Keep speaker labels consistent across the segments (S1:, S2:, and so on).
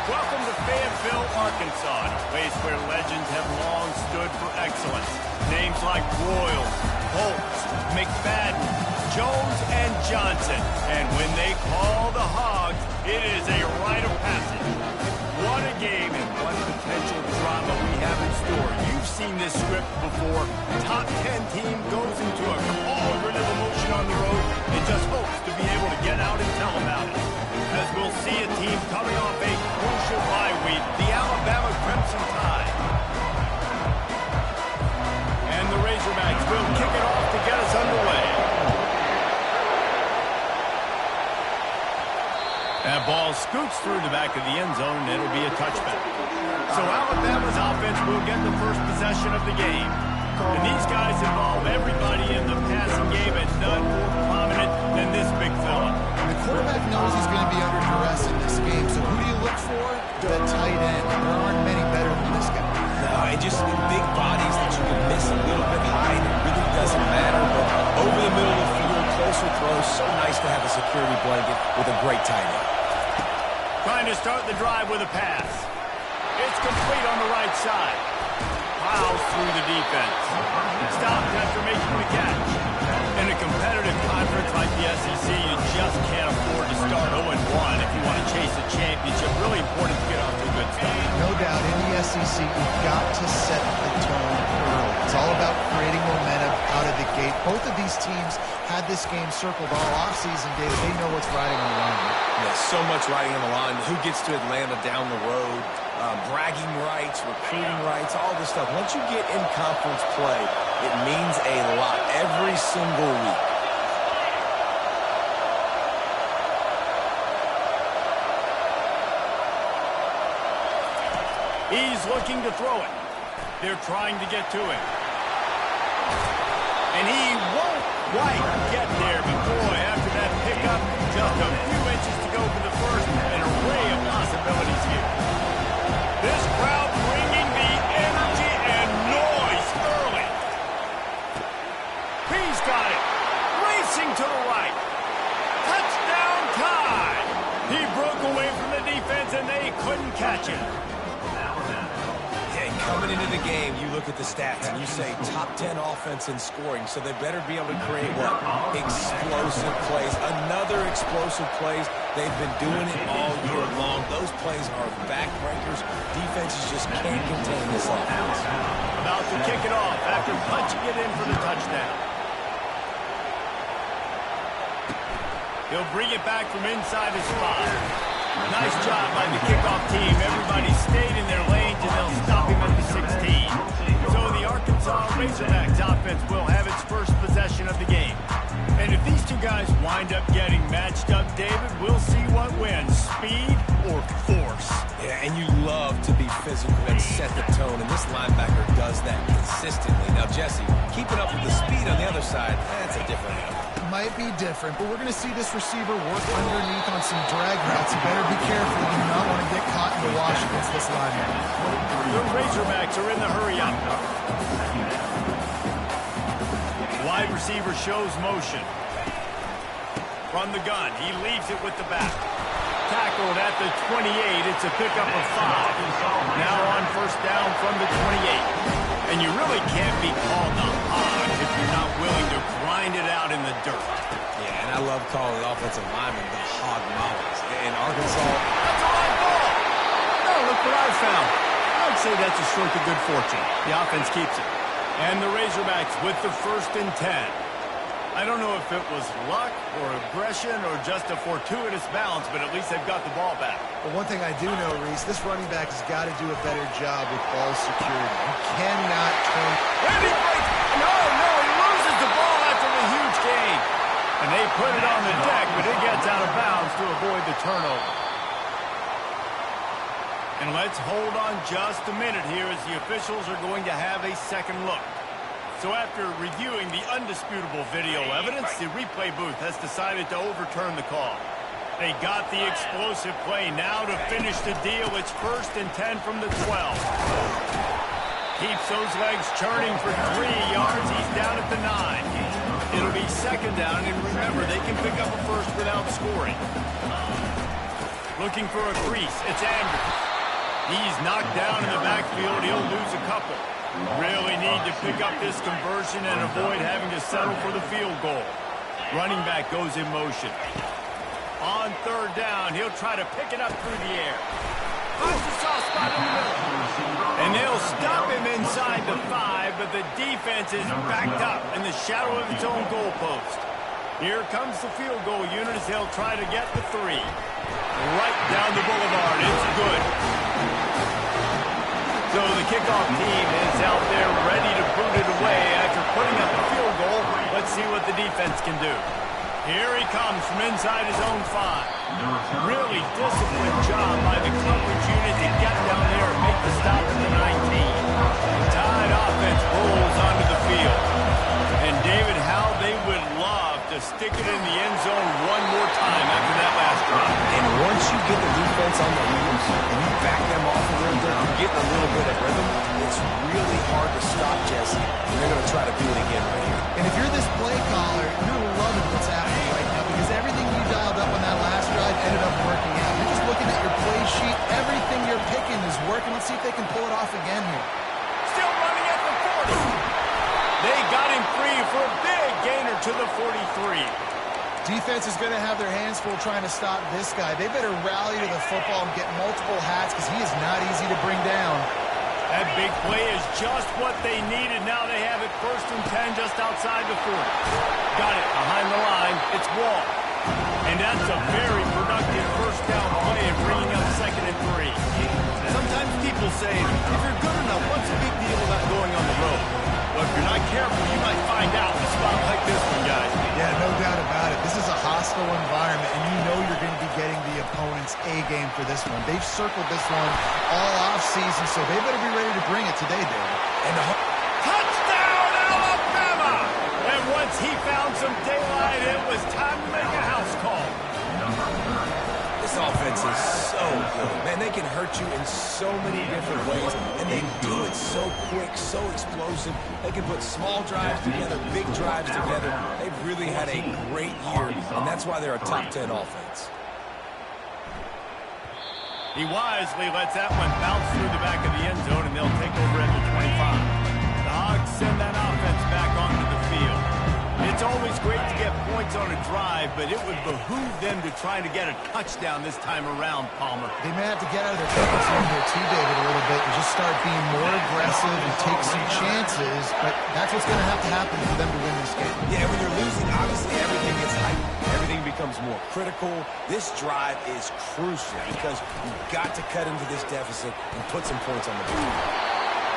S1: Welcome to Fayetteville, Arkansas, a place where legends have long stood for excellence. Names like Royals, Holtz, McFadden, Jones, and Johnson. And when they call the Hogs, it is a rite of passage. What a game and what potential drama we have in store. You've seen this script before. Top 10 team goes into a cauldron of emotion on the road and just hopes to be able to get out and tell about it. As we'll see a team coming off a crucial bye week, the Alabama Crimson Tide. And the Razorbacks will kick it off to get us underway. That ball scoots through the back of the end zone, and it'll be a touchback. So Alabama's offense will get the first possession of the game. And these guys involve everybody in the passing game, and none more prominent than this big fella.
S2: The quarterback knows he's going to be under duress in this game, so who do you look for? The tight end. There aren't many better than this guy.
S3: No, and just big bodies that you can miss a little bit high, and it really doesn't matter. But over the middle of the field, closer throws, so nice to have a security blanket with a great tight end.
S1: Trying to start the drive with a pass. It's complete on the right side. Plows through the defense. Stopped after making the catch. In a competitive conference like the SEC, you just can't afford to start 0-1 if you want to chase a championship. Really important to get off to a good start.
S2: No doubt, in the SEC, you've got to set the tone early. It's all about creating momentum out of the gate. Both of these teams had this game circled all offseason, David. They know what's riding on the line.
S3: Yeah, so much riding on the line. Who gets to Atlanta down the road? Bragging rights, recruiting rights, all this stuff. Once you get in conference play, it means a lot every single week.
S1: He's looking to throw it. They're trying to get to him. And he won't quite get there, but boy, after that pickup, just a few inches to go for the first, an array of possibilities here. This crowd bringing the energy and noise early. He's got it. Racing to the right. Touchdown Tide. He broke away from the defense, and they couldn't catch him.
S3: Coming into the game, you look at the stats and you say top 10 offense in scoring, so they better be able to create what? Explosive plays. Another explosive plays. They've been doing it all year long. Those plays are backbreakers. Defenses just can't contain this offense.
S1: About to kick it off after punching it in for the touchdown. He'll bring it back from inside his 5. Nice job by the kickoff team. Everybody stayed in their lanes, and they'll stop him at the 16. So the Arkansas Razorbacks offense will have its first possession of the game. And if these two guys wind up getting matched up, David, we'll see what wins, speed or force.
S3: Yeah, and you love to be physical and set the tone, and this linebacker does that consistently. Now, Jesse, keeping up with the speed on the other side, that's a different animal.
S2: Might be different, but we're going to see this receiver work underneath on some drag routes. You better be careful. You do not want to get caught in the wash against this lineman.
S1: The Razorbacks are in the hurry-up. Wide receiver shows motion. From the gun, he leaves it with the back. Tackled at the 28. It's a pickup of 5. Now on first down from the 28. And you really can't be called the Hogs if you're not willing to grind it out in the dirt.
S3: Yeah, and I love calling the offensive linemen the hog mollies. In Arkansas,
S1: that's a right ball. Oh, look what I found. I'd say that's a stroke of good fortune. The offense keeps it. And the Razorbacks with the 1st and 10. I don't know if it was luck or aggression or just a fortuitous balance, but at least they've got the ball back.
S2: But one thing I do know, Reese, this running back has got to do a better job with ball security. You cannot turn...
S1: And he breaks... No, he loses the ball after the huge gain. And they put it on the deck, but it gets out of bounds to avoid the turnover. And let's hold on just a minute here as the officials are going to have a second look. So after reviewing the undisputable video evidence, the replay booth has decided to overturn the call. They got the explosive play. Now to finish the deal, it's 1st and 10 from the 12. Keeps those legs churning for 3 yards. He's down at the 9. It'll be 2nd down, and remember, they can pick up a first without scoring. Looking for a crease. It's Andrews. He's knocked down in the backfield. He'll lose a couple. Really need to pick up this conversion and avoid having to settle for the field goal. Running back goes in motion. On third down, he'll try to pick it up through the air. Finds the soft spot in the middle. And they'll stop him inside the 5, but the defense is backed up in the shadow of its own goalpost. Here comes the field goal unit as they'll try to get the 3. Right down the boulevard. It's good. So the kickoff team is out there ready to boot it away after putting up the field goal. Let's see what the defense can do. Here he comes from inside his own 5. Really disciplined job by the coverage unit to get down there and make the stop at the 19. The Tide offense rolls onto the field. And David, how they would love to stick it in the end zone one more time after that last drive.
S3: And once you get the defense on the wheels and you back them off a little bit, you get a little bit of rhythm, it's really hard to stop, Jesse. And they're going to try to do it again right here.
S2: And if you're this play caller, you're loving what's happening right now because everything you dialed up on that last drive ended up working out. You're just looking at your play sheet. Everything you're picking is working. Let's see if they can pull it off again here.
S1: Still running at the 40. They got him free for a big gainer to the 43.
S2: Defense is going to have their hands full trying to stop this guy. They better rally to the football and get multiple hats because he is not easy to bring down.
S1: That big play is just what they needed. Now they have it 1st and 10 just outside the 40. Got it behind the line. It's Wall. And that's a very productive first down play of bringing up 2nd and 3. Sometimes people say, if you're good enough, what's the big deal about going on the road? Well, if you're not careful, you might find out in a spot like this one, guys.
S2: Yeah, no doubt about it. This is a hostile environment, and you know you're going to be getting the opponent's A-game for this one. They've circled this one all offseason, so they better be ready to bring it today, David.
S3: And
S1: touchdown, Alabama! And once he found some daylight, it was time to make a house call.
S3: this offense is so good. Man, they can hurt you in so many different ways, and they do it so quick, so explosive. They can put small drives together, big drives together. They've really had a great year, and that's why they're a top 10 offense.
S1: He wisely lets that one bounce through the back of the end zone, and they'll take over at the 25. The Hogs send that offense back onto the field. It's always great to get points on a drive, but it would behoove them to try to get a touchdown this time around, Palmer.
S2: They may have to get out of their comfort zone here too, David, a little bit and just start being more aggressive and take some chances, but that's what's going to happen for them to win this game.
S3: Yeah, when you're losing, obviously everything gets heightened. Everything becomes more critical. This drive is crucial because you've got to cut into this deficit and put some points on the board.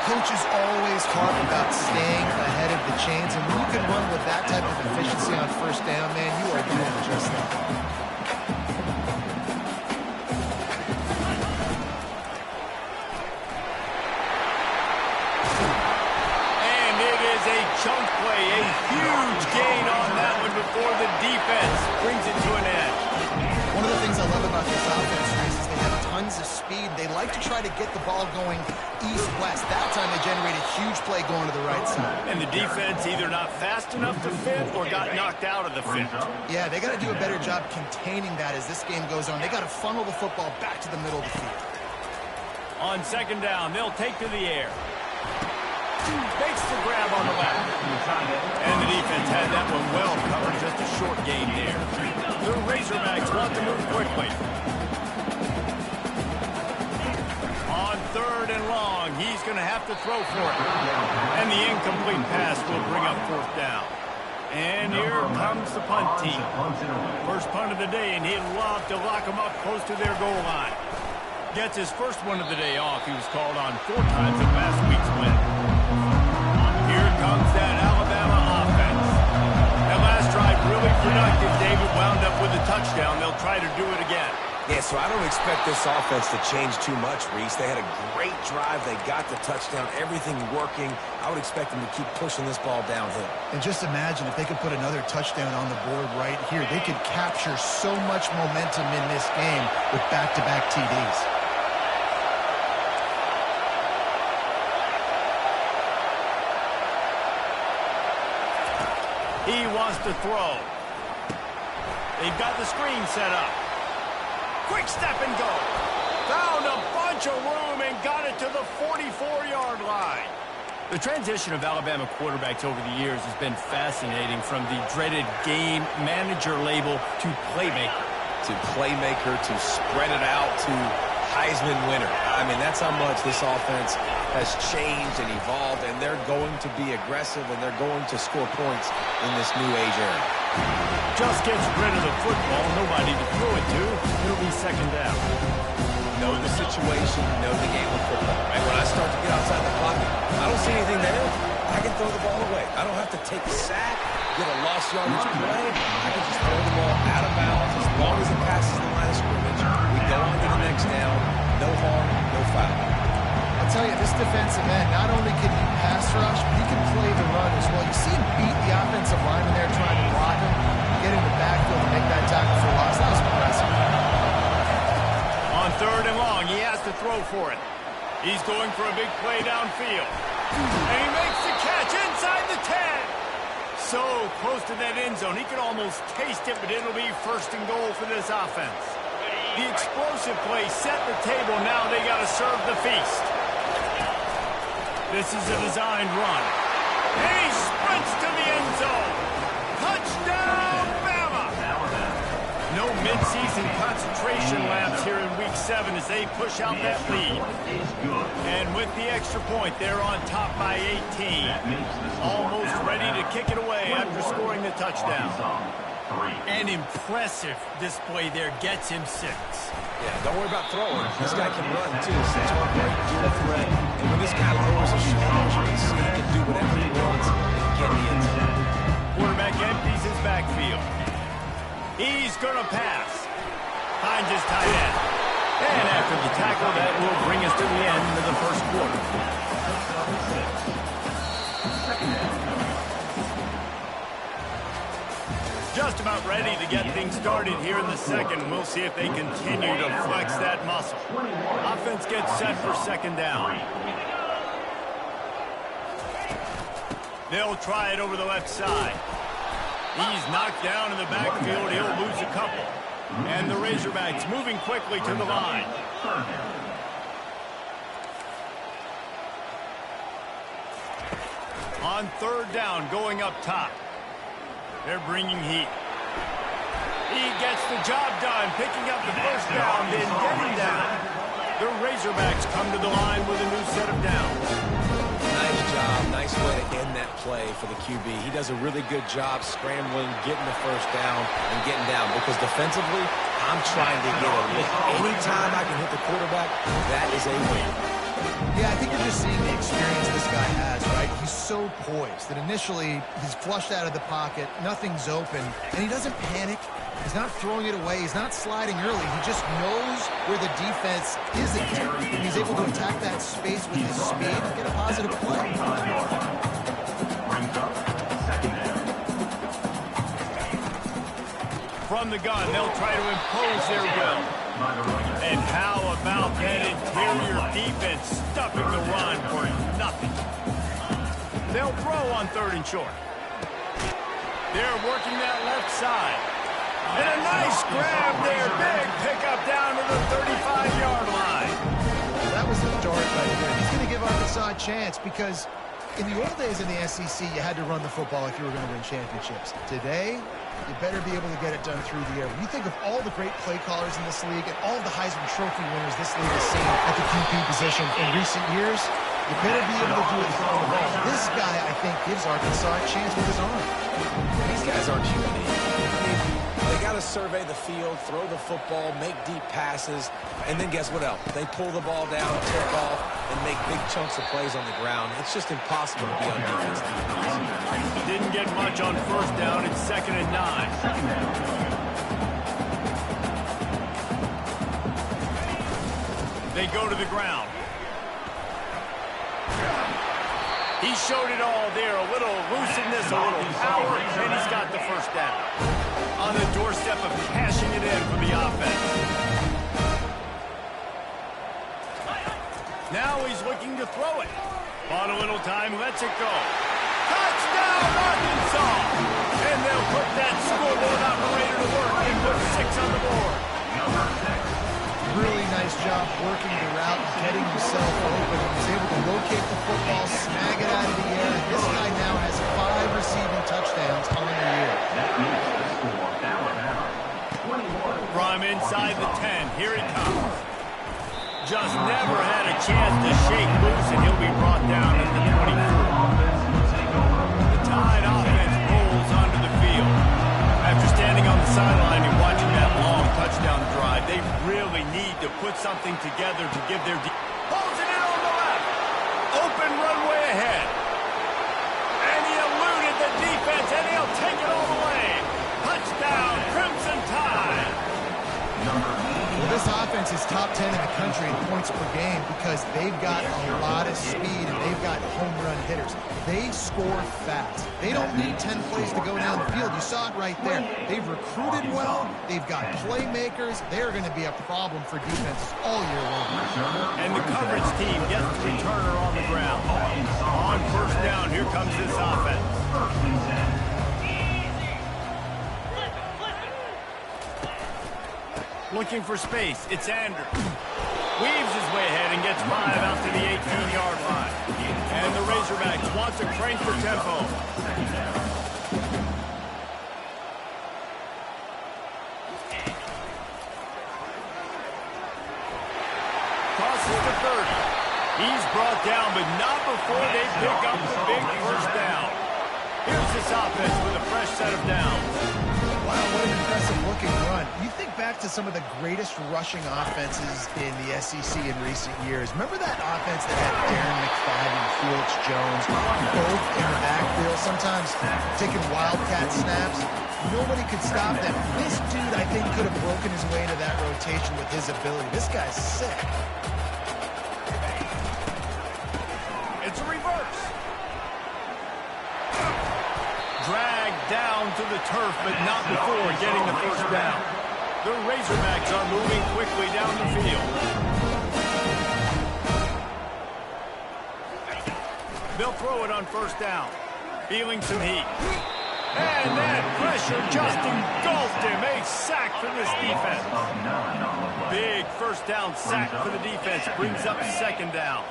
S2: Coaches always talk about staying ahead of the chains, and when you can run with that type of efficiency on first down, man, you are doing just that.
S1: And it is a chunk play, a huge gain on that one before the defense brings it to an end.
S2: One of the things I love about this offense is they have tons of speed. They like to try to get the ball going east-west. That time they generate a huge play going to the right side.
S1: And the defense either not fast enough to fit or got knocked out of the fit.
S2: Yeah, they got to do a better job containing that as this game goes on. They got to funnel the football back to the middle of the field.
S1: On second down, they'll take to the air. Makes the grab on the left. And the defense had that one well covered, just a short gain there. The Razorbacks want to move quickly. On third and long, he's going to have to throw for it. And the incomplete pass will bring up fourth down. And here comes the punt team. First punt of the day, and he'd love to lock them up close to their goal line. Gets his first one of the day off. He was called on 4 times in last week's win. Here comes that Alabama offense. That last drive really productive. David wound up with a touchdown. They'll try to do it again.
S3: Yeah, so I don't expect this offense to change too much, Reese. They had a great drive. They got the touchdown. Everything working. I would expect them to keep pushing this ball downhill.
S2: And just imagine if they could put another touchdown on the board right here. They could capture so much momentum in this game with back-to-back TDs.
S1: He wants to throw. They've got the screen set up. Quick step and go. Found a bunch of room and got it to the 44-yard line. The transition of Alabama quarterbacks over the years has been fascinating, from the dreaded game manager label to playmaker.
S3: To playmaker, to spread it out, to Heisman winner. I mean, that's how much this offense has changed and evolved, and they're going to be aggressive, and they're going to score points in this new age era.
S1: Just gets rid of the football, nobody to throw it to. It'll be second down.
S3: Know the situation, know the game of football, right? When I start to get outside the pocket, I don't see anything there. I can throw the ball away. I don't have to take a sack, get a lost yardage play. I can just throw the ball out of bounds as long as it passes the line of scrimmage. We go on to the next down. No harm, no foul.
S2: I'll tell you, this defensive end, not only can he pass rush, but he can play the run as well. You see him beat the offensive lineman there trying to block him, get in the backfield and make that tackle for loss. That was impressive.
S1: On third and long, he has to throw for it. He's going for a big play downfield. And he makes the catch inside the 10. So close to that end zone, he could almost taste it, but it'll be first and goal for this offense. The explosive play set the table. Now they got to serve the feast. This is a designed run. And he sprints to the end zone. Touchdown, Bama! No midseason concentration laps here in Week 7 as they push out that lead. And with the extra point, they're on top by 18. Almost ready to kick it away after scoring the touchdown. An impressive display there gets him 6.
S3: Yeah, don't worry about throwing. This guy can run, too. So it's all great dual threat. And when this guy lowers his shoulders, you can see he can do whatever he wants and get the end zone.
S1: Quarterback empties his backfield. He's going to pass. Finds his tight end. And after the tackle, that will bring us to the end of the first quarter. Just about ready to get things started here in the second. We'll see if they continue to flex that muscle. Offense gets set for second down. They'll try it over the left side. He's knocked down in the backfield. He'll lose a couple. And the Razorbacks moving quickly to the line. On third down, going up top. They're bringing heat. He gets the job done, picking up the first down, then getting down. The Razorbacks come to the line with a new set of downs.
S3: Nice job. Nice way to end that play for the QB. He does a really good job scrambling, getting the first down, and getting down. Because defensively, I'm trying to get a lick. Anytime I can hit the quarterback, that is a win.
S2: Yeah, I think you're just seeing the experience this guy has, right? He's so poised that initially he's flushed out of the pocket, nothing's open, and he doesn't panic. He's not throwing it away. He's not sliding early. He just knows where the defense isn't, and he's able to attack that space with his speed and get a positive play.
S1: From the gun, they'll try to impose their will. And how about that interior defense stuffing the run for nothing? They'll throw on third and short. They're working that left side. And a nice grab there. Big pickup down to the 35-yard line.
S2: That was a dart right there. He's going to give Arkansas a chance because in the old days in the SEC, you had to run the football if you were going to win championships. Today, you better be able to get it done through the air. When you think of all the great play callers in this league and all the Heisman Trophy winners this league has seen at the QB position in recent years, you better be able to do it through the ball. This guy, I think, gives Arkansas a chance with his arm.
S3: These guys aren't unique. They got to survey the field, throw the football, make deep passes, and then guess what else? They pull the ball down, take off, and make big chunks of plays on the ground. It's just impossible to be on defense.
S1: Didn't get much on first down. It's 2nd and 9. They go to the ground. He showed it all there. A little elusiveness, a little power, and he's got the first down. On the doorstep of cashing it in for the offense. Now he's looking to throw it. Bought a little time, lets it go. Touchdown, Arkansas! And they'll put that scoreboard operator to work and put 6 on the board.
S2: job working the route and getting himself open. He was able to locate the football, snag it out of the air. And this guy now has 5 receiving touchdowns on the year.
S1: From inside the 10, here he comes. Just never had a chance to shake loose, and he'll be brought down at the 24. The Tide offense rolls onto the field. After standing on the sideline and watching that long touchdown drive, they really need to put something together to give their... Pulls it in on the left. Open runway ahead. And he eluded the defense, and he'll take it all the way. Touchdown, Crimson Tide.
S2: Well, this offense is top 10 in the country in points per game because they've got a lot of speed and they've got home run hitters. They score fast. They don't need 10 plays to go down the field. You saw it right there. They've recruited well. They've got playmakers. They're going to be a problem for defenses all year long.
S1: And the coverage team gets the returner on the ground. On first down, here comes this offense. Looking for space, it's Anders. Weaves his way ahead and gets 5 out to the 18-yard line. And the Razorbacks want to crank the tempo. Crosses to 30. He's brought down, but not before they pick up the big first down. Here's this offense with a fresh set of downs.
S2: Wow, what an impressive-looking run. You think back to some of the greatest rushing offenses in the SEC in recent years. Remember that offense that had Darren McFadden and Felix Jones both in the backfield, sometimes taking wildcat snaps? Nobody could stop them. This dude, I think, could have broken his way into that rotation with his ability. This guy's sick.
S1: It's a reverse. Dragged down to the turf, but not before getting the first down. The Razorbacks are moving quickly down the field. They'll throw it on first down. Feeling some heat. And that pressure just engulfed him. A sack for this defense. Big first down sack for the defense. Brings up second down.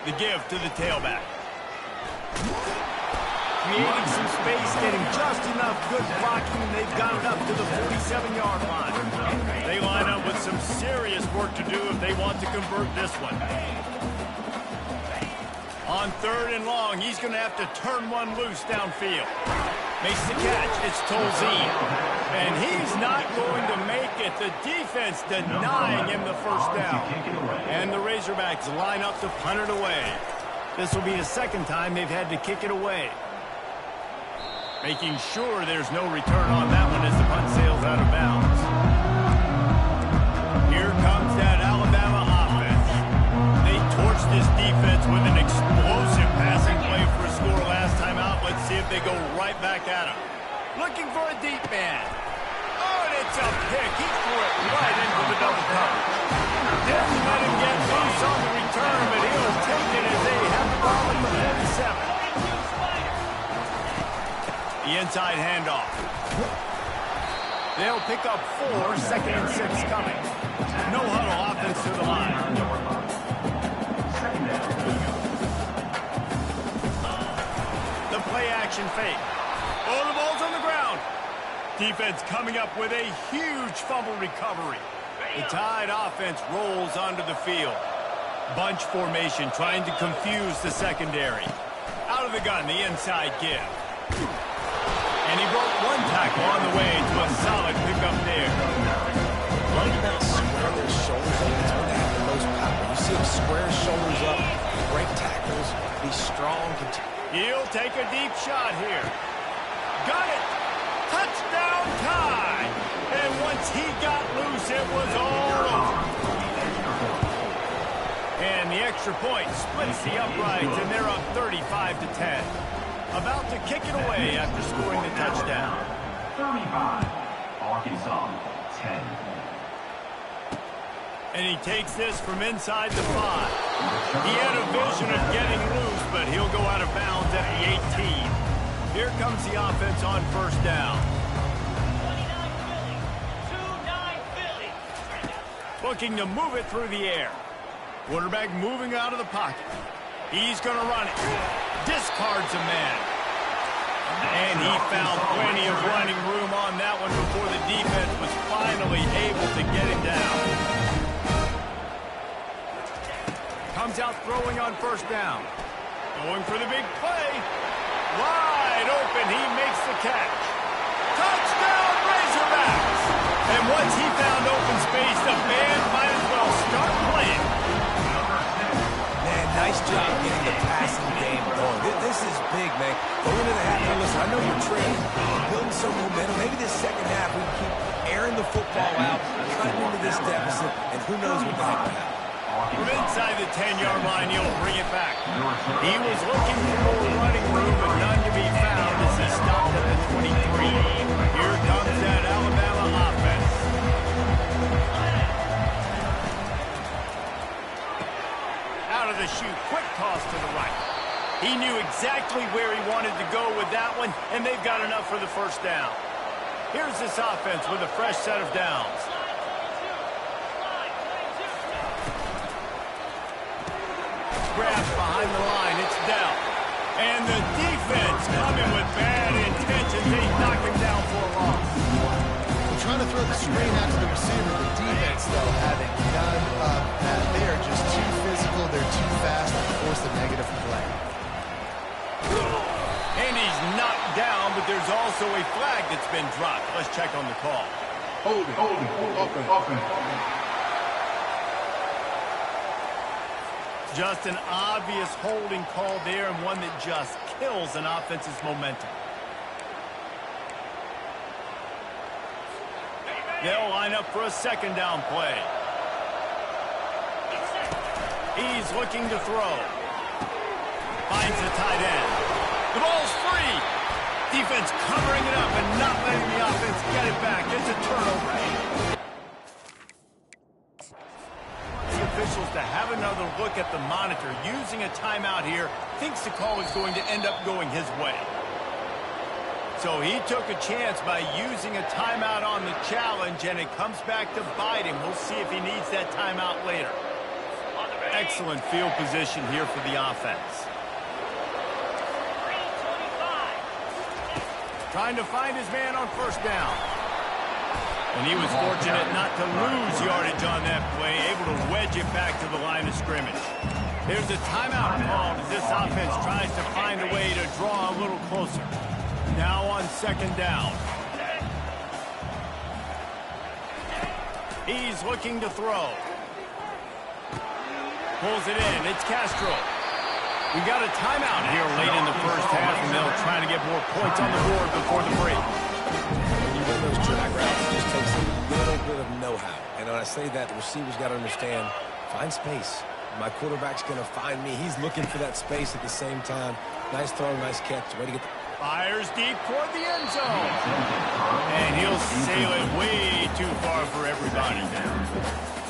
S1: The give to the tailback. Creating some space, getting just enough good blocking, and they've got it up to the 47-yard line. They line up with some serious work to do if they want to convert this one. On 3rd and long, he's going to have to turn one loose downfield. Makes the catch. It's Tolzien. And he's not going to make it. The defense denying him the first down. And the Razorbacks line up to punt it away. This will be the second time they've had to kick it away. Making sure there's no return on that one as the punt sails out of bounds. Here comes that Alabama offense. They torched this defense with an explosive passing play for a score last time out. Let's see if they go right back at him. Looking for a deep man. Oh, and it's a pick. He threw it right into the double cover. Didn't let him get loose on the return, but he'll take it as they have the ball at the 47. The inside handoff. They'll pick up 4, 2nd and 6 coming. No huddle offense to the line. The play action fake. Oh, the ball's on the ground. Defense coming up with a huge fumble recovery. The Tide offense rolls onto the field. Bunch formation trying to confuse the secondary. Out of the gun, the inside give. And he broke one tackle on the way to a solid pickup there.
S3: Like that, square their shoulders up. It's when they have the most power. You see them square shoulders up, break tackles, be strong.
S1: He'll take a deep shot here. Got it. Touchdown Tide. And once he got loose, it was all over. And the extra point splits the uprights, and they're up 35-10. About to kick it away after scoring the touchdown.
S4: 35, Arkansas, 10.
S1: And he takes this from inside the 5. He had a vision of getting loose, but he'll go out of bounds at the 18. Here comes the offense on first down. Looking to move it through the air. Quarterback moving out of the pocket. He's going to run it. Discards a man. And he found plenty of running room on that one before the defense was finally able to get him down. Comes out throwing on first down. Going for the big play. Wide open. He makes the catch. Touchdown, Razorbacks! And once he found open space, the band might as well start playing.
S3: Man, nice job getting the passing game going. This is big, man. Going into the half, now listen, I know you're training, building some momentum. Maybe this second half we can keep airing the football out, cutting into this deficit, and who knows what the heck will happen.
S1: From inside the 10-yard line, he'll bring it back. He was looking for more running room, but none to be found as he stopped at the 23. Here comes that Alabama offense. Out of the chute, quick toss to the right. He knew exactly where he wanted to go with that one, and they've got enough for the first down. Here's this offense with a fresh set of downs. Grabs behind the line, it's Dell. And the defense coming with bad intentions. They knock him down for a loss.
S2: They're trying to throw the screen out to the receiver. The defense, though, having none of that. They are just too physical. They're too fast to force the negative play.
S1: And he's knocked down, but there's also a flag that's been dropped. Let's check on the call.
S4: Hold it. Open.
S1: Just an obvious holding call there, and one that just kills an offense's momentum. They'll line up for a second down play. He's looking to throw. Finds the tight end. The ball's free. Defense covering it up and not letting the offense get it back. It's a turnover. Officials to have another look at the monitor. Using a timeout here, thinks the call is going to end up going his way. So he took a chance by using a timeout on the challenge, and it comes back to bite him. We'll see if he needs that timeout later. Excellent field position here for the offense. Trying to find his man on first down. And he was fortunate not to lose yardage on that play, able to wedge it back to the line of scrimmage. There's a timeout called as this offense tries to find a way to draw a little closer. Now on second down. He's looking to throw. Pulls it in. It's Castro. We got a timeout here late in the first half, and they'll try to get more points on the board before the break.
S3: When you run those track routes, it just takes a little bit of know-how. And when I say that, the receiver's got to understand, find space. My quarterback's going to find me. He's looking for that space at the same time. Nice throw, nice catch. Way to get the...
S1: Fires deep toward the end zone. And he'll sail it way too far for everybody.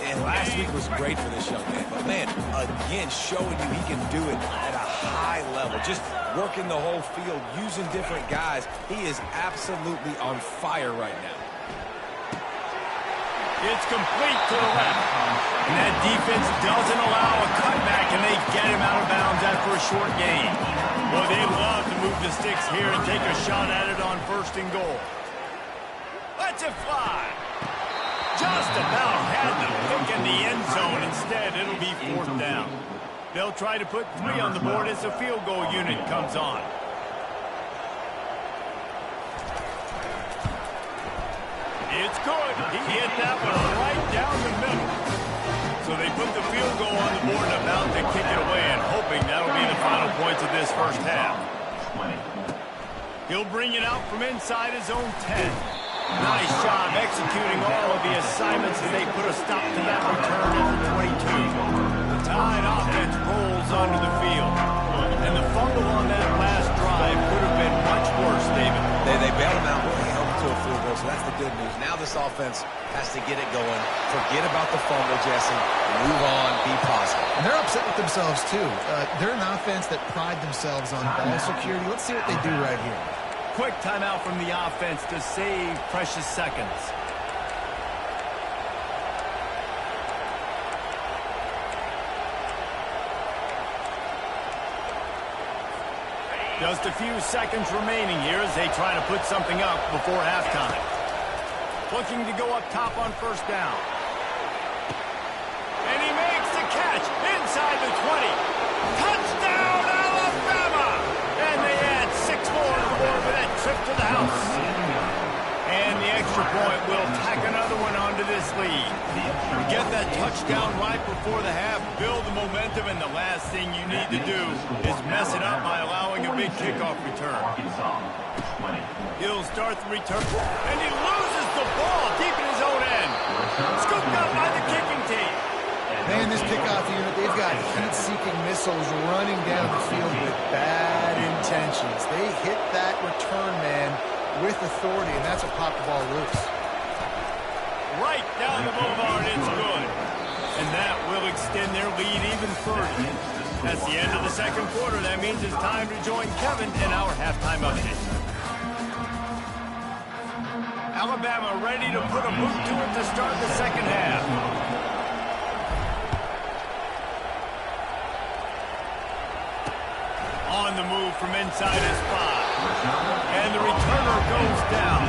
S3: And last week was great for this young man. But, man, again, showing you he can do it at a high level. Just working the whole field, using different guys. He is absolutely on fire right now.
S1: It's complete to the left. And that defense doesn't allow a cutback, and they get him out of bounds after a short gain. Boy, they love to move the sticks here and take a shot at it on first and goal. Let's it fly. Just about had the pick in the end zone. Instead, it'll be fourth down. They'll try to put 3 on the board as the field goal unit comes on. It's good. He hit that one right down the middle. So they put the field goal on the board and about to kick it away, and hoping that'll be the final points of this first half. He'll bring it out from inside his own 10. Nice job executing all of the assignments as they put a stop to that return at the 22. The Tide offense rolls onto the field. And the fumble on that last drive could have been much worse, David.
S3: They bailed him out when he held to a field goal, so that's the good news. Now this offense has to get it going. Forget about the fumble, Jesse. Move on, be positive.
S2: And they're upset with themselves, too. They're an offense that pride themselves on ball security. Let's see what they do right here.
S1: Quick timeout from the offense to save precious seconds. Just a few seconds remaining here as they try to put something up before halftime. Looking to go up top on first down. And he makes the catch inside the 20. Touchdown, Alabama! And they add 6 more to the board with that trip to the house. And the extra point will tack another one onto this lead. Get that touchdown right before the half, build the momentum, and the last thing you need to do is mess it up by allowing a big kickoff return. He'll start the return, and he loses the ball deep in his own end. Scooped up by the kicking team.
S2: Man, this kickoff unit, they've got heat-seeking missiles running down the field with bad intentions. They hit that return man with authority, and that's what popped the ball loose.
S1: Right down the boulevard, it's good. And that will extend their lead even further. That's the end of the second quarter. That means it's time to join Kevin in our halftime update. Alabama ready to put a boot to it to start the second half. On the move from inside his 5. And the returner goes down.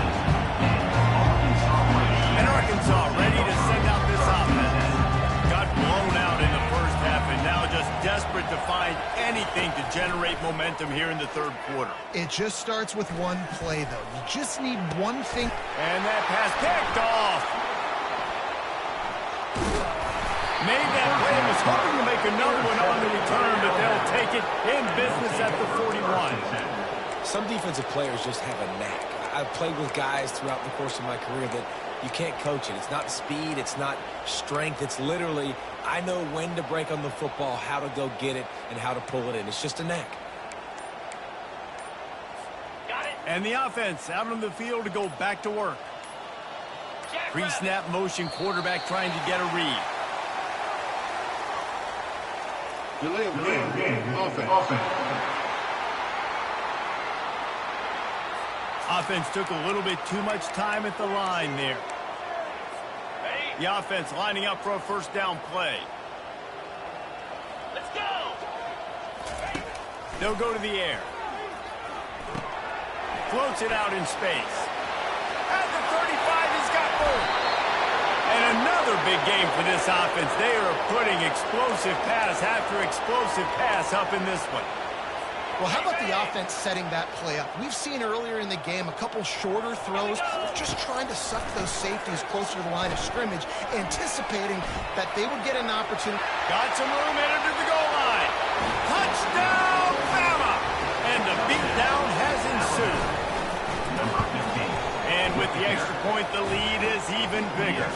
S1: And Arkansas ready to send out this offense. Got blown out in the first half and now just desperate to find anything to generate momentum here in the third quarter.
S2: It just starts with one play, though. You just need one thing.
S1: And that pass picked off. Made that play and was hoping to make another one on the return, but they'll take it in business at the 41.
S3: Some defensive players just have a knack. I've played with guys throughout the course of my career that you can't coach it. It's not speed, it's not strength. It's literally, I know when to break on the football, how to go get it, and how to pull it in. It's just a knack.
S1: And the offense out on the field to go back to work. Pre-snap motion, quarterback trying to get a read.
S4: Delay of game. Offense.
S1: Offense took a little bit too much time at the line there. The offense lining up for a first down play. Let's go! They'll go to the air. Floats it out in space. At the 35, he's got room. And another big game for this offense. They are putting explosive pass after explosive pass up in this one.
S2: Well, how about the offense setting that play up? We've seen earlier in the game a couple shorter throws, just trying to suck those safeties closer to the line of scrimmage, anticipating that they would get an opportunity.
S1: Got some room, headed to the goal line. Touchdown, Bama! And the beatdown has ensued. And with the extra point, the lead is even bigger.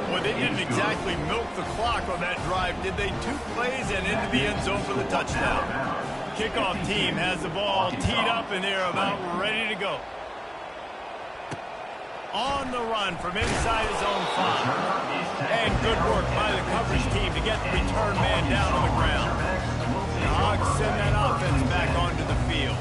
S1: Well, they didn't exactly milk the clock on that drive, did they? 2 plays and into the end zone for the touchdown. Kickoff team has the ball teed up, and they're about ready to go. On the run from inside his own 5. And good work by the coverage team to get the return man down on the ground. The Hogs send that offense back onto the field.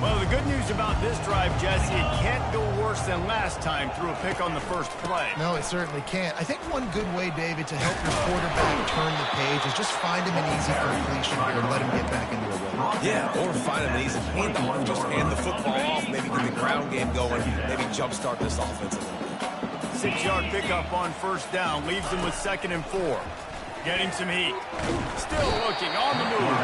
S1: Well, the good news about this drive, Jesse, it can't go worse than last time through a pick on the first play.
S2: No, it certainly can't. I think one good way, David, to help your quarterback turn the page is just find him an easy completion here and let him get back into a rhythm.
S3: Yeah, or find him an easy handoff. Just hand the football off, maybe get the ground game going, maybe jumpstart this offense a little bit.
S1: 6-yard pickup on first down leaves them with 2nd and 4. Getting some heat. Still looking on the move.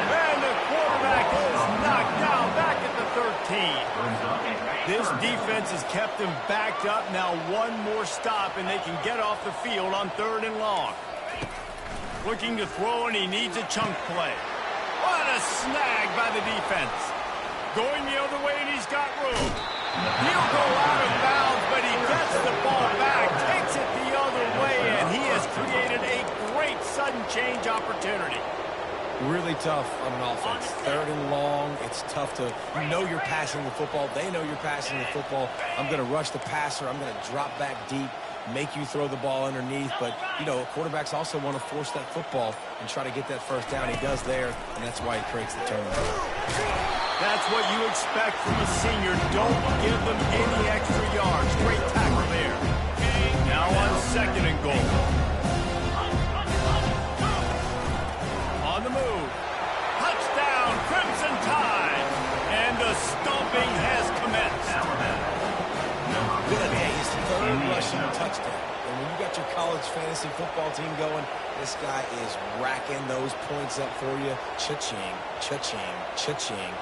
S1: And the quarterback is knocked down back at the 13. This defense has kept them backed up. Now one more stop and they can get off the field on 3rd and long. Looking to throw, and he needs a chunk play. What a snag by the defense. Going the other way, and he's got room. He'll go out of bounds, but he gets the ball back, takes it the other way, and he has created a great sudden change opportunity.
S3: Really tough on an offense. 3rd and long, it's tough to know you're passing the football. They know you're passing the football. I'm going to rush the passer. I'm going to drop back deep, make you throw the ball underneath. But, you know, quarterbacks also want to force that football and try to get that first down. He does there, and that's why he creates the turnover.
S1: That's what you expect from a senior. Don't give them any extra yards. Great tackle there. Now on 2nd and goal. On the move. Touchdown, Crimson Tide.
S3: rushing touchdown. And when you got your college fantasy football team going, this guy is racking those points up for you. Cha-ching, cha-ching, cha-ching.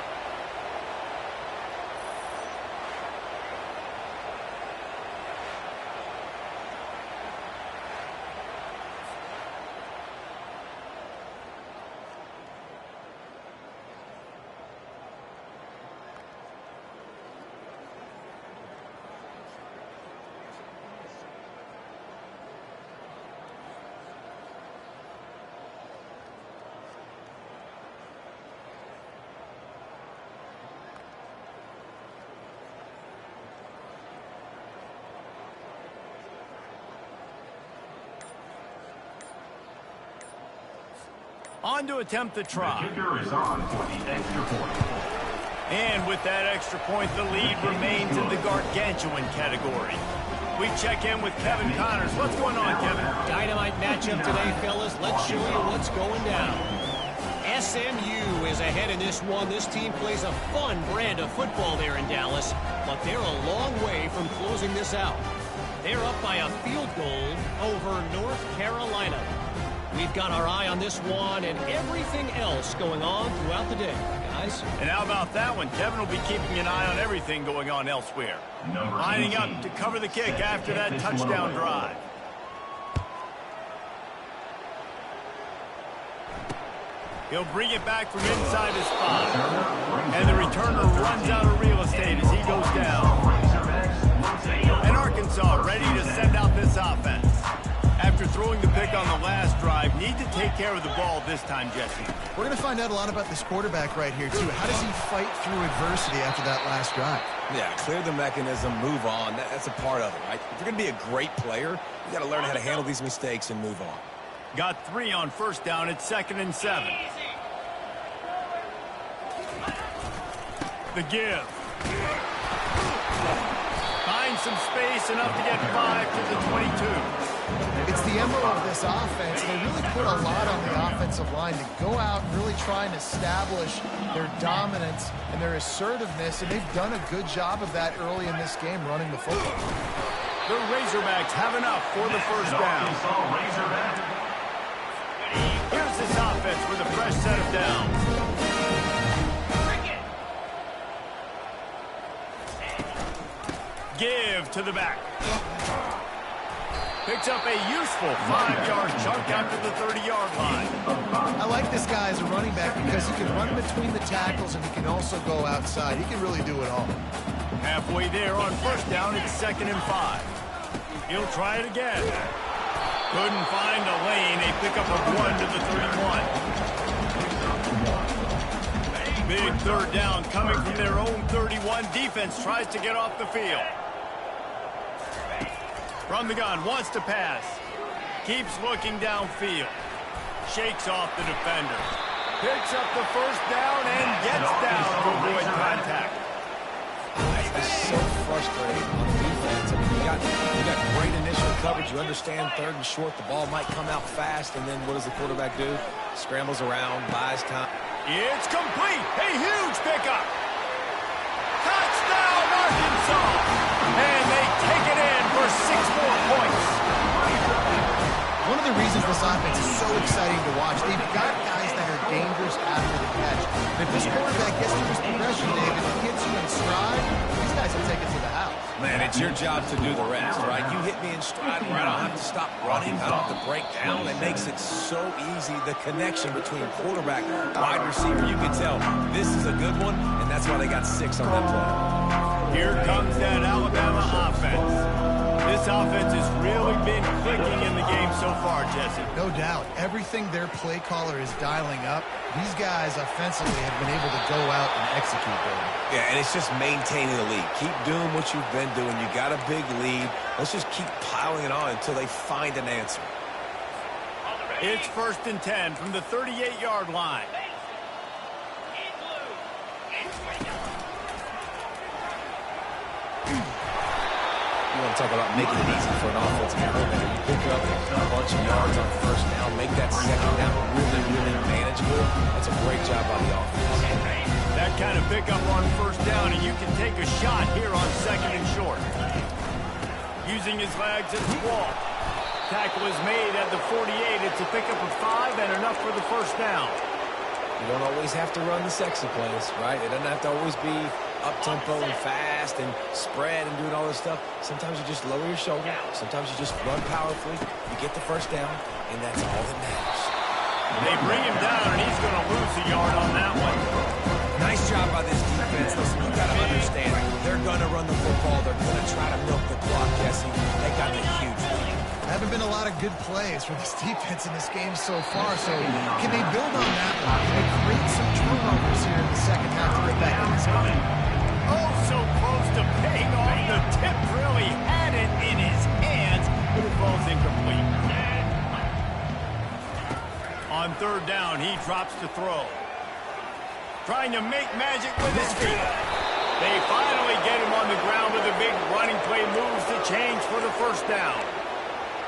S1: On to attempt the try.
S5: The kicker is on for the extra point.
S1: And with that extra point, the lead remains in the gargantuan category. We check in with Kevin Connors. What's going on, Kevin?
S6: Dynamite matchup today, fellas. Let's show you what's going down. SMU is ahead in this one. This team plays a fun brand of football there in Dallas, but they're a long way from closing this out. They're up by a field goal over North Carolina. We've got our eye on this one and everything else going on throughout the day, guys.
S1: And how about that one? Kevin will be keeping an eye on everything going on elsewhere. Lining up to cover the kick after that touchdown drive. He'll bring it back from inside his spot. And the returner runs out of real estate as he goes down. And Arkansas ready to send out this offense. After throwing the pick on the last drive, need to take care of the ball this time, Jesse.
S2: We're going to find out a lot about this quarterback right here, too. How does he fight through adversity after that last drive?
S3: Yeah, clear the mechanism, move on. That's a part of it, right? If you're going to be a great player, you got to learn how to handle these mistakes and move on.
S1: Got 3 on first down. It's 2nd and 7. The give. Finds some space, enough to get 5 to the 22.
S2: It's the MO of this offense. They really put a lot on the offensive line to go out and really try and establish their dominance and their assertiveness, and they've done a good job of that early in this game running the football.
S1: The Razorbacks have enough for the first down. Here's this offense with a fresh set of downs. Give to the back. Picks up a useful 5-yard chunk after the 30-yard line.
S2: I like this guy as a running back because he can run between the tackles and he can also go outside. He can really do it all.
S1: Halfway there on first down, it's 2nd and 5. He'll try it again. Couldn't find a lane. A pickup of 1 to the 31. Big third down coming from their own 31. Defense tries to get off the field. From the gun, wants to pass. Keeps looking downfield. Shakes off the defender. Picks up the first down and gets down to avoid contact.
S3: It's so frustrating on defense. I mean, you got great initial coverage. You understand 3rd and short. The ball might come out fast, and then what does the quarterback do? Scrambles around, buys time.
S1: It's complete. A huge pickup. Touchdown, Arkansas. And they take it in for 6 more points.
S2: One of the reasons this offense is so exciting to watch, they've got guys that are dangerous after the catch. And if this quarterback gets to his progression, David, he gets you in stride, these guys will take it to the house.
S3: Man, it's your job to do the rest, right? You hit me in stride where I don't have to stop running. I don't have to break down. It makes it so easy. The connection between quarterback and wide receiver, you can tell this is a good one, and that's why they got 6 on that play.
S1: Here comes that Alabama offense. This offense has really been clicking in the game so far, Jesse.
S2: No doubt. Everything their play caller is dialing up, these guys offensively have been able to go out and execute there.
S3: Yeah, and it's just maintaining the lead. Keep doing what you've been doing. You got a big lead. Let's just keep piling it on until they find an answer.
S1: It's 1st and 10 from the 38-yard line.
S3: You want to talk about making it easy for an offensive coordinator. You pick up a bunch of yards on first down, make that second down really, really manageable. That's a great job by the offense.
S1: That kind of pickup on first down, and you can take a shot here on 2nd and short. using his legs as a wall. Tackle is made at the 48. It's a pickup of 5 and enough for the first down.
S3: You don't always have to run the sexy plays, right? It doesn't have to always be up-tempo and fast and spread and doing all this stuff. Sometimes you just lower your shoulder. Sometimes you just run powerfully. You get the first down, and that's all that matters.
S1: They bring him down, and he's going to lose a yard on that one.
S3: Nice job by this defense. Listen, you got to understand, they're going to run the football. They're going to try to milk the clock, Jesse. They got the huge lead.
S2: Haven't been a lot of good plays for this defense in this game so far, so can they build on that one? Can they create some turnovers here in the second half to get back in this game?
S1: Oh, so close to paying off. The tip really had it in his hands, but it falls incomplete. On third down, he drops to throw. Trying to make magic with his feet. They finally get him on the ground with a big running play, moves the chains for the first down.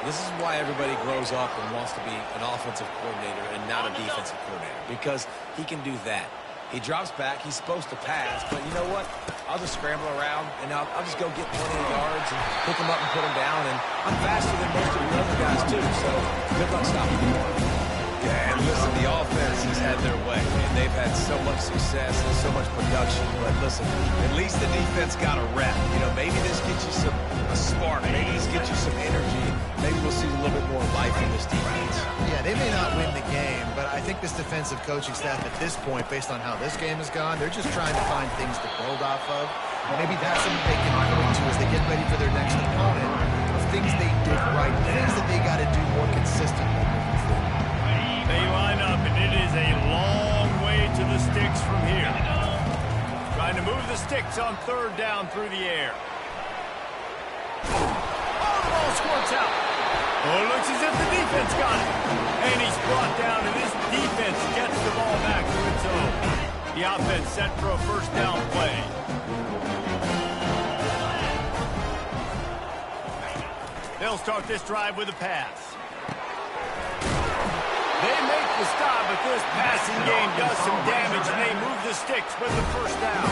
S3: This is why everybody grows up and wants to be an offensive coordinator and not a defensive coordinator, because he can do that. He drops back. He's supposed to pass, but you know what? I'll just scramble around, and I'll just go get plenty of yards and pick him up and put him down, and I'm faster than most of the other guys, too, so good luck stopping me. Yeah, and listen, the offense has had their way, and they've had so much success and so much production, but listen, at least the defense got a rep. You know, maybe this gets you a spark. Maybe this gets you some energy. Maybe we'll see a little bit more life in this defense.
S2: Yeah, they may not win the game, but I think this defensive coaching staff at this point, based on how this game has gone, they're just trying to find things to build off of. Maybe that's something they can point to as they get ready for their next opponent, of things they did right, things that they got to do more consistently.
S1: They line up, and it is a long way to the sticks from here. Trying to move the sticks on third down through the air. Oh, the ball squirts out. Oh, it looks as if the defense got it. And he's brought down, and this defense gets the ball back to its own. The offense set for a first down play. They'll start this drive with a pass. They make the stop, but this passing game does some damage, and they move the sticks with the first down.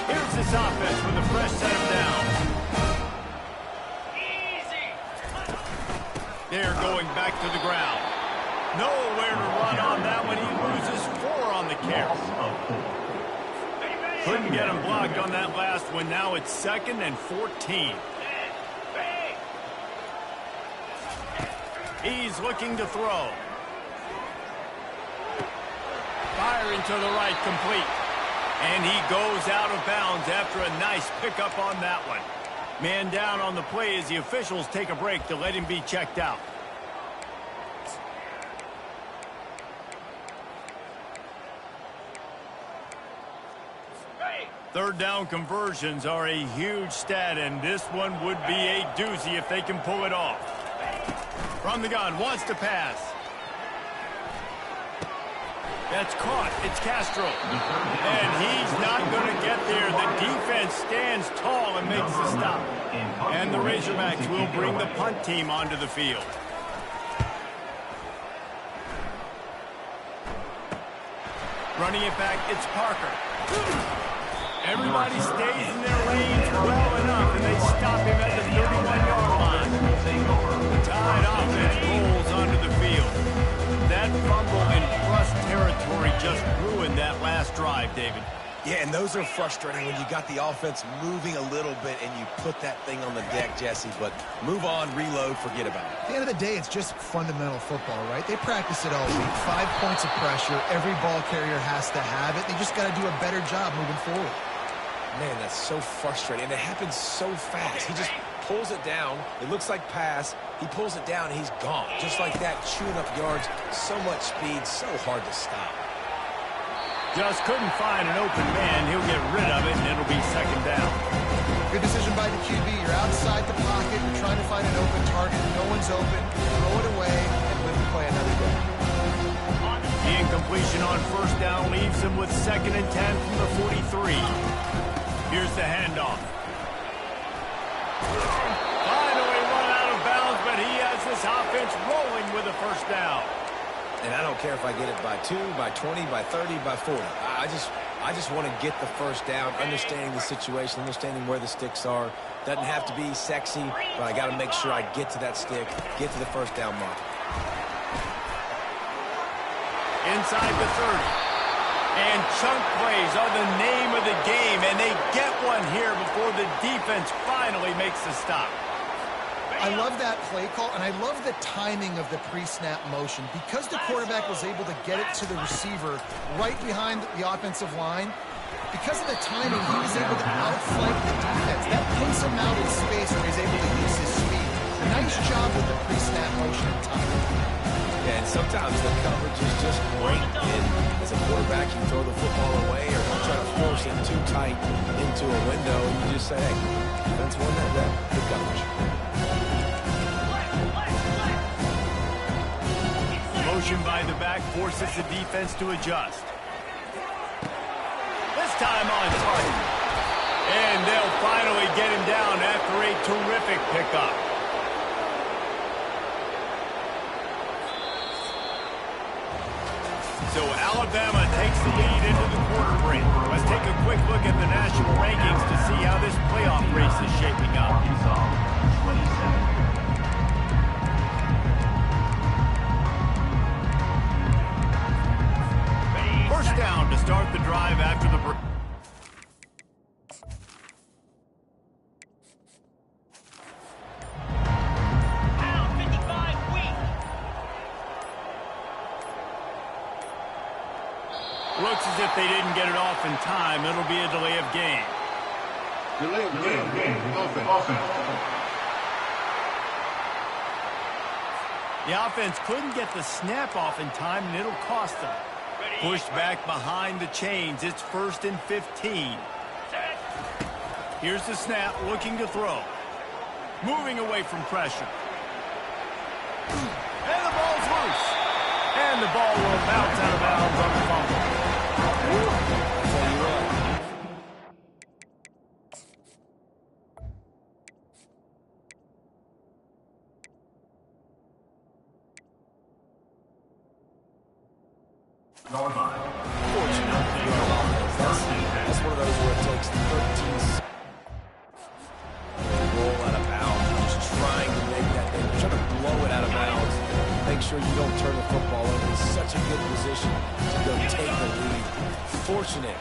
S1: Here's this offense with a fresh set of downs. They're going back to the ground. Nowhere to run on that one. He loses 4 on the carry. Couldn't get him blocked on that last one. Now it's 2nd and 14. He's looking to throw. Firing to the right, complete. And he goes out of bounds after a nice pickup on that one. Man down on the play as the officials take a break to let him be checked out. Third down conversions are a huge stat, and this one would be a doozy if they can pull it off. From the gun, wants to pass. That's caught. It's Castro. And he's not going to get there. The defense stands tall and makes the stop. And the Razorbacks will bring the punt team onto the field. Running it back, it's Parker. Everybody stays in their lanes well enough, and they stop him at the 31-yard line. The Tide offense rolls onto the field. That fumble in rush territory just ruined that last drive, David.
S3: Yeah, and those are frustrating when you got the offense moving a little bit and you put that thing on the deck, Jesse. But move on, reload, forget about it.
S2: At the end of the day, it's just fundamental football, right? They practice it all week. 5 points of pressure. Every ball carrier has to have it. They just got to do a better job moving forward.
S3: Man, that's so frustrating. And it happens so fast. He just pulls it down. It looks like pass. He pulls it down, and he's gone. Just like that, chewing up yards. So much speed, so hard to stop.
S1: Just couldn't find an open man. He'll get rid of it, and it'll be 2nd down.
S2: Good decision by the QB. You're outside the pocket. You're trying to find an open target. No one's open. Throw it away and live to play another day.
S1: The incompletion on first down leaves him with 2nd and 10 from the 43. Here's the handoff. Finally run out of bounds, but he has this offense rolling with a first down.
S3: And I don't care if I get it by 2, by 20, by 30, by 40. I just want to get the first down, understanding the situation, understanding where the sticks are. Doesn't have to be sexy, but I got to make sure I get to that stick, get to the first down mark.
S1: Inside the 30. And chunk plays are the name of the game, and they get one here before the defense finally makes the stop.
S2: I love that play call, and I love the timing of the pre-snap motion. Because the quarterback was able to get it to the receiver right behind the offensive line, because of the timing, he was able to outflank the defense. That puts him out in space where he's able to use his speed. Nice job with the pre-snap motion and timing.
S3: Yeah, and sometimes the coverage is just great. And as a quarterback, you throw the football away or you try to force it too tight into a window, and you just say, hey, defense won that rep. Good coverage.
S1: Motion by the back forces the defense to adjust. This time on target. And they'll finally get him down after a terrific pickup. So Alabama takes the lead into the quarter break. Let's take a quick look at the national rankings to see how this playoff race is shaping up.
S5: Arkansas, 27.
S1: First down to start the drive after the break. Looks as if they didn't get it off in time. It'll be a delay of game.
S4: Delay of game. Offense.
S1: The offense couldn't get the snap off in time, and it'll cost them. Pushed back behind the chains. It's 1st and 15. Here's the snap, looking to throw. Moving away from pressure. And the ball's loose. And the ball will bounce out of bounds on the fumble.
S3: I'll tell you what. Fortunately, that's one of those where it takes 13 to roll out of bounds. You're just trying to make that thing, trying to blow it out of bounds. Make sure you don't turn the football over. It's such a good position to go take the lead. Fortunate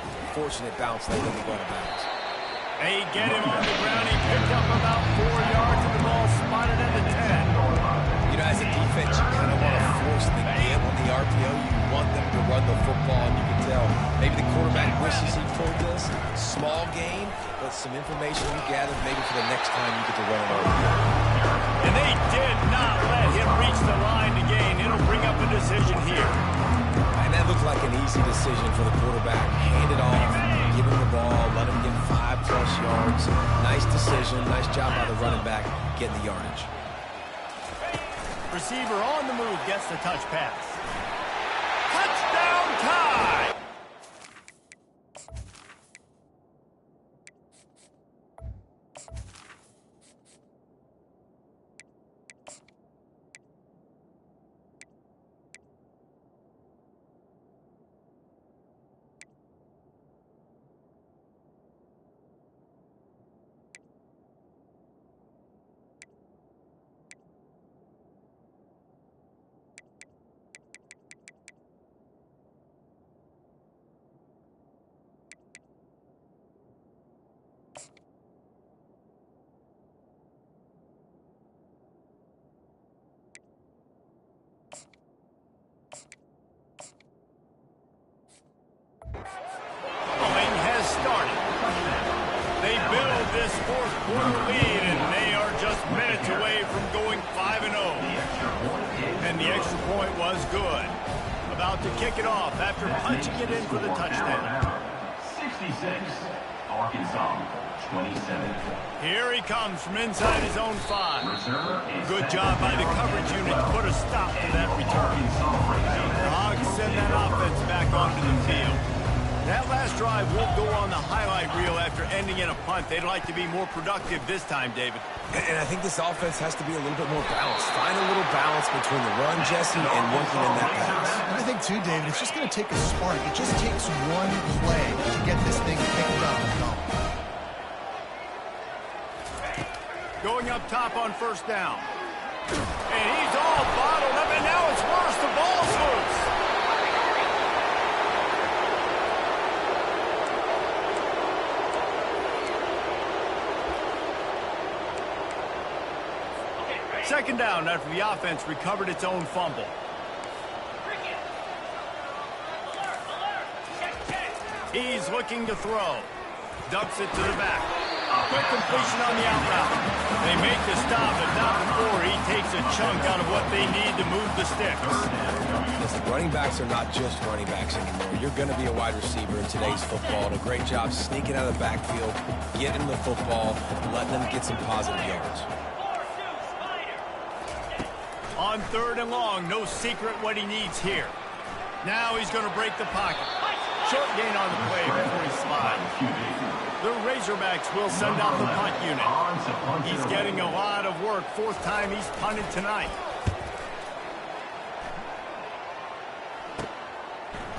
S3: bounce that didn't go out of bounds.
S1: They get him on the ground. He picked up about 4 yards, and the ball spotted at the 10.
S3: You know, as a defense, you kind of want to force the game on the RPO. You want them to run the football, and you can tell maybe the quarterback wishes he pulled this. Small gain, but some information you gathered maybe for the next time you get to run an RPO.
S1: And they did not let him reach the line to gain. It'll bring up a decision here.
S3: And that looked like an easy decision for the quarterback. Hand it off, give him the ball, let him get 5+ yards. Nice decision, nice job by the running back getting the yardage.
S1: Receiver on the move gets the touch pass. Touchdown tie! Has started. They build this fourth quarter lead, and they are just minutes away from going 5-0. And the extra point was good. About to kick it off after punching it in for the touchdown.
S5: 66, Arkansas, 27.
S1: Here he comes from inside his own 5. Good job by the coverage unit to put a stop to that return. Hogs send that offense back onto the field. That last drive won't go on the highlight reel after ending in a punt. They'd like to be more productive this time, David.
S3: And I think this offense has to be a little bit more balanced. Find a little balance between the run, Jesse, and working in that pass.
S2: And I think, too, David, it's just going to take a spark. It just takes one play to get this thing picked up and going.
S1: Going up top on first down. And he's all bottled up, and now it's worse. The ball's loose. Second down after the offense recovered its own fumble. He's looking to throw. Dumps it to the back. Quick completion on the out route. They make the stop, but not before he takes a chunk out of what they need to move the sticks.
S3: Listen, running backs are not just running backs anymore. You're going to be a wide receiver in today's football. And a great job sneaking out of the backfield, getting the football, letting them get some positive yards.
S1: On third and long, no secret what he needs here. Now he's going to break the pocket. Short gain on the play before he slides. The Razorbacks will send out the punt unit. He's getting a lot of work. Fourth time he's punted tonight.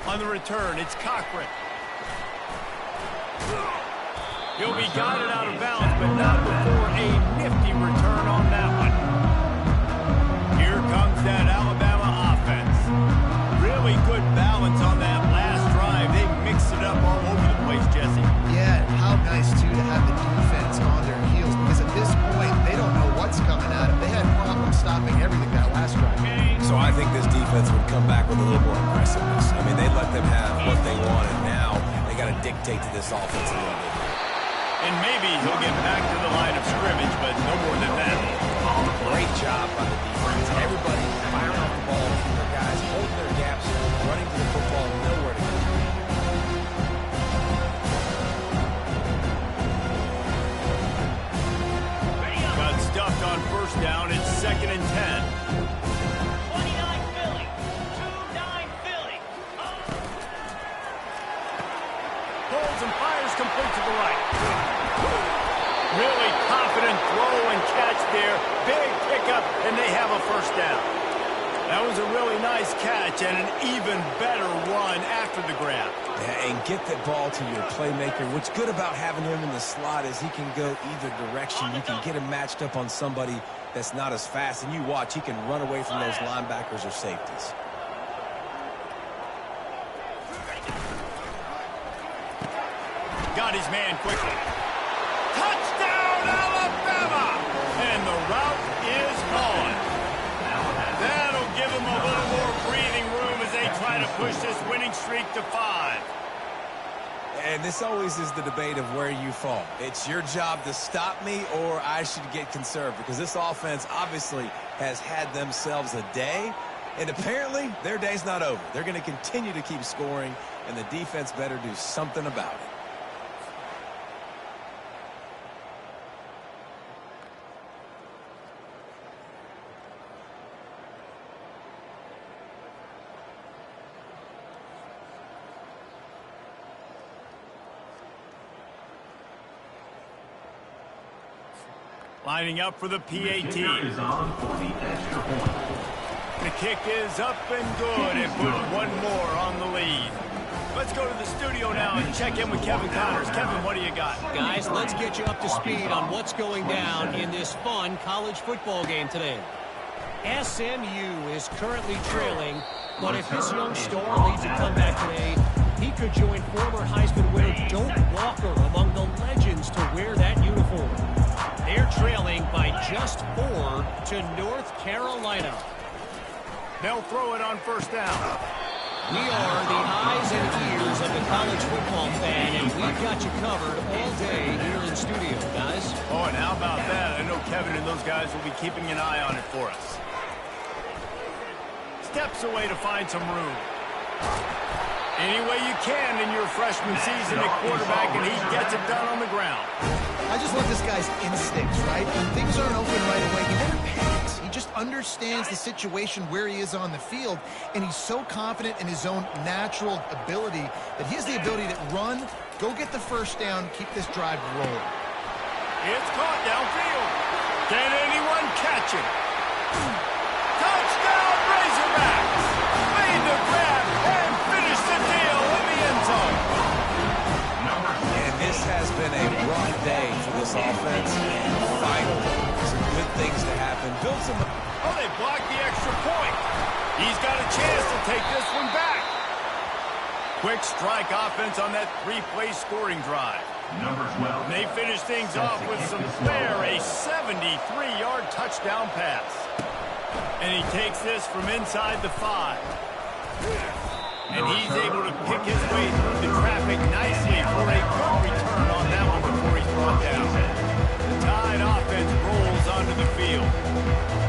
S1: On the return, it's Cochran. He'll be guided out of bounds, but not before a nifty return on that one. Here comes that Alabama offense. Really good balance on that last drive. They mixed it up all over the place, Jesse.
S2: Yeah, and how nice, too, to have the defense on their heels, because at this point, they don't know what's coming at them. They had problems stopping everything that last drive.
S3: So I think this defense would come back with a little more aggressiveness. I mean, they let them have what they wanted. Now they got to dictate to this offense a little bit.
S1: And maybe he'll get back to the line of scrimmage, but no more than that.
S3: Great job by the defense. Everybody firing off the ball. Their guys holding their gaps, running to the football, nowhere to go.
S1: Got stuffed on first down. It's 2nd and 10.
S6: 29 Philly. 2-9 Philly.
S1: Pulls and fires complete to the right. Really confident throw and catch there. Big pickup, and they have a first down. That was a really nice catch and an even better run after the grab.
S3: Yeah, and get the ball to your playmaker. What's good about having him in the slot is he can go either direction. You can get him matched up on somebody that's not as fast, and you watch, he can run away from those linebackers or safeties.
S1: Got his man quickly. Touchdown, Alabama! And the route is on. That'll give them a little more breathing room as they try to push this winning streak to 5.
S3: And this always is the debate of where you fall. It's your job to stop me, or I should get conserved, because this offense obviously has had themselves a day, and apparently their day's not over. They're going to continue to keep scoring, and the defense better do something about it.
S1: Lining up for the PAT.
S5: Is on for the extra point.
S1: The kick is up and good. It puts one more on the lead. Let's go to the studio now and check in with Kevin Connors. Kevin, what do you got?
S6: Guys, let's get you up to speed on what's going down in this fun college football game today. SMU is currently trailing, but if this young star leads a comeback today, he could join former Heisman winner Doak Walker among the legends to wear that uniform. They're trailing by just 4 to North Carolina.
S1: They'll throw it on first down.
S6: We are the eyes and ears of the college football fan, and we've got you covered all day here in studio, guys.
S1: Oh, and how about that? I know Kevin and those guys will be keeping an eye on it for us. Steps away to find some room. Any way you can in your freshman season at quarterback, and he gets it done on the ground.
S2: I just love this guy's instincts, right? When things aren't open right away, he never panics. He just understands the situation where he is on the field, and he's so confident in his own natural ability that he has the ability to run, go get the first down, keep this drive rolling.
S1: It's caught downfield. Can anyone catch it? Touchdown, Razorbacks! Made the grab and finished the deal in the end zone.
S3: And this has been a rough day for this offense. And finally, some good things to happen. Build some...
S1: Oh, they blocked the extra point. He's got a chance to take this one back. Quick strike offense on that three-play scoring drive.
S5: Number 12.
S1: They finish things off with some flair, a 73-yard touchdown pass. And he takes this from inside the 5. And he's able to pick his way through the traffic nicely for a good return on that one before he's brought down. The Tide offense rolls onto the field.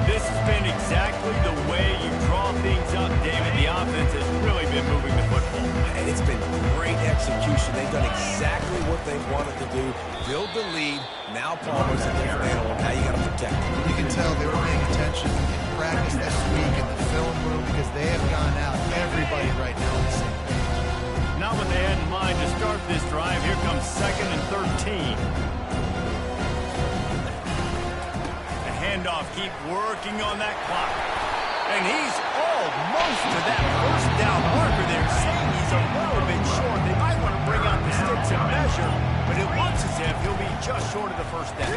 S1: This has been exactly the way you draw things up, David. The offense has really been moving the football.
S3: And it's been great execution. They've done exactly what they wanted to do. Build the lead. Now Palmer's a different animal. Now you got to protect him.
S2: You can tell they were paying attention in practice this week in the film room because they have gone out. Everybody right now on the same page.
S1: Not what they had in mind to start this drive. Here comes 2nd and 13. The handoff, keep working on that clock. And he's almost to that first down marker there, saying he's a little bit short. They might want to bring out the sticks and measure, but it looks as if he'll be just short of the first down.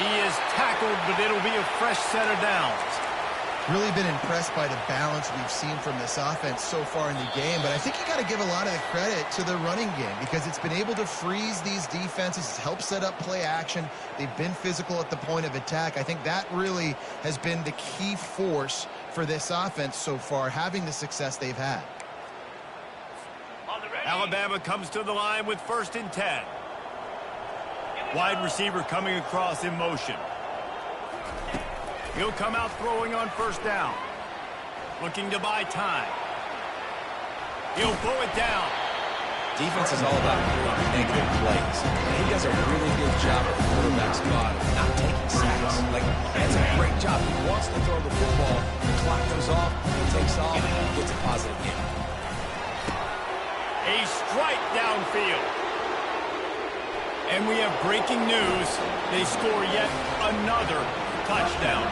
S1: He is tackled, but it'll be a fresh set of downs.
S2: Really been impressed by the balance we've seen from this offense so far in the game, but I think you got to give a lot of the credit to the running game because it's been able to freeze these defenses. It's helped set up play action. They've been physical at the point of attack. I think that really has been the key force for this offense so far, having the success they've had.
S1: Alabama comes to the line with 1st and 10. Wide receiver coming across in motion. He'll come out throwing on 1st down. Looking to buy time. He'll pull it down.
S3: Defense is all about creating negative plays. And he does a really good job at the quarterback spot of not taking sacks. Like, that's a great job. He wants to throw the football. The clock goes off, he takes off, and gets a positive game.
S1: A strike downfield. And we have breaking news. They score yet another touchdown.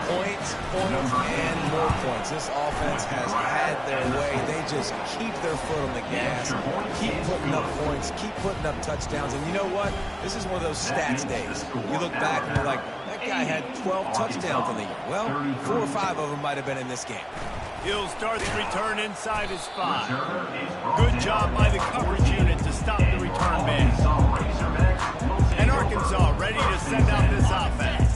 S3: Points, and more points. This offense has had their way. They just keep their foot on the gas, keep putting up points, keep putting up touchdowns. And you know what? This is one of those stats days. You look back and you're like, that guy had 12 touchdowns in the year. Well, 4 or 5 of them might have been in this game.
S1: He'll start the return inside his 5. Good job by the coverage unit to stop the return man. And Arkansas ready to send out this offense.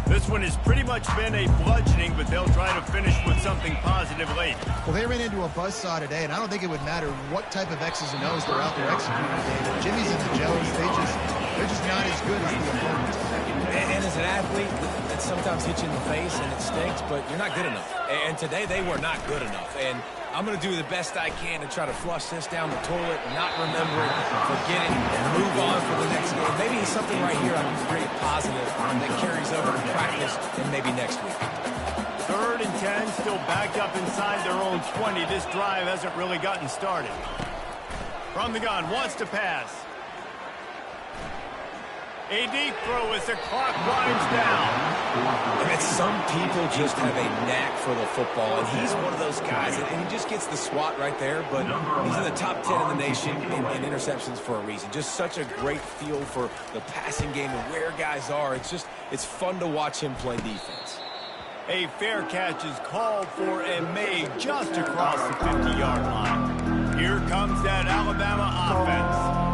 S1: This one has pretty much been a bludgeoning, but they'll try to finish with something positive late.
S2: Well, they ran into a buzzsaw today, and I don't think it would matter what type of X's and O's they're out there executing today. The Jimmys and the Joes, they're just not as good as the opponents.
S3: And as an athlete, it sometimes hits you in the face and it stinks, but you're not good enough. And today they were not good enough. And I'm going to do the best I can to try to flush this down the toilet, not remember it, forget it, and move on for the next game. Maybe something right here I can create positive that carries over to practice and maybe next week.
S1: 3rd and 10, still backed up inside their own 20. This drive hasn't really gotten started. From the gun, wants to pass. A deep throw as the clock winds down.
S3: And some people just have a knack for the football, and he's one of those guys, and he just gets the swat right there, but he's in the top 10 in the nation in interceptions for a reason. Just such a great feel for the passing game and where guys are. It's fun to watch him play defense.
S1: A fair catch is called for and made just across the 50-yard line. Here comes that Alabama offense.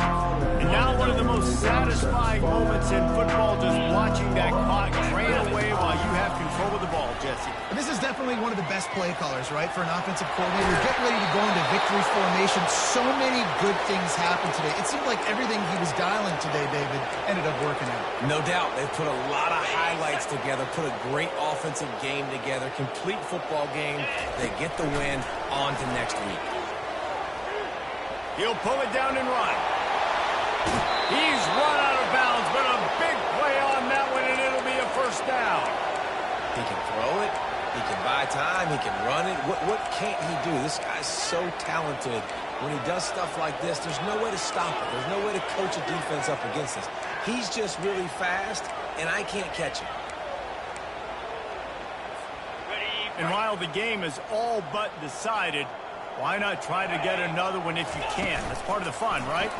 S1: And now one of the most satisfying moments in football, just watching that clock drain away while you have control of the ball, Jesse.
S2: This is definitely one of the best play callers, right, for an offensive coordinator. Getting ready to go into victory formation. So many good things happened today. It seemed like everything he was dialing today, David, ended up working out.
S3: No doubt. They put a lot of highlights together, put a great offensive game together, complete football game. They get the win. On to next week.
S1: He'll pull it down and run. He's run out of bounds, but a big play on that one, and it'll be a first down.
S3: throw it. He can buy time. He can run it. What can't he do? This guy's so talented. When he does stuff like this, there's no way to stop it. There's no way to coach a defense up against this. He's just really fast, and I can't catch him.
S1: And while the game is all but decided, why not try to get another one if you can? That's part of the fun, right?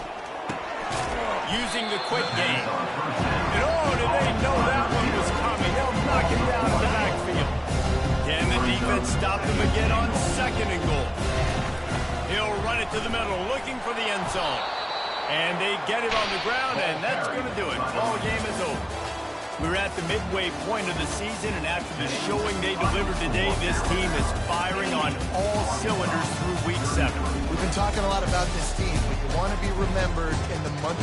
S1: Using the quick game. And oh, did they know that one was coming? They'll knock it down in the backfield. Can the defense stop them again on 2nd and goal? He'll run it to the middle, looking for the end zone. And they get it on the ground, and that's going to do it. Ball game is over. We're at the midway point of the season, and after the showing they delivered today, this team is firing on all cylinders through Week 7.
S2: We've been talking a lot about this team, but you want to be remembered in the month of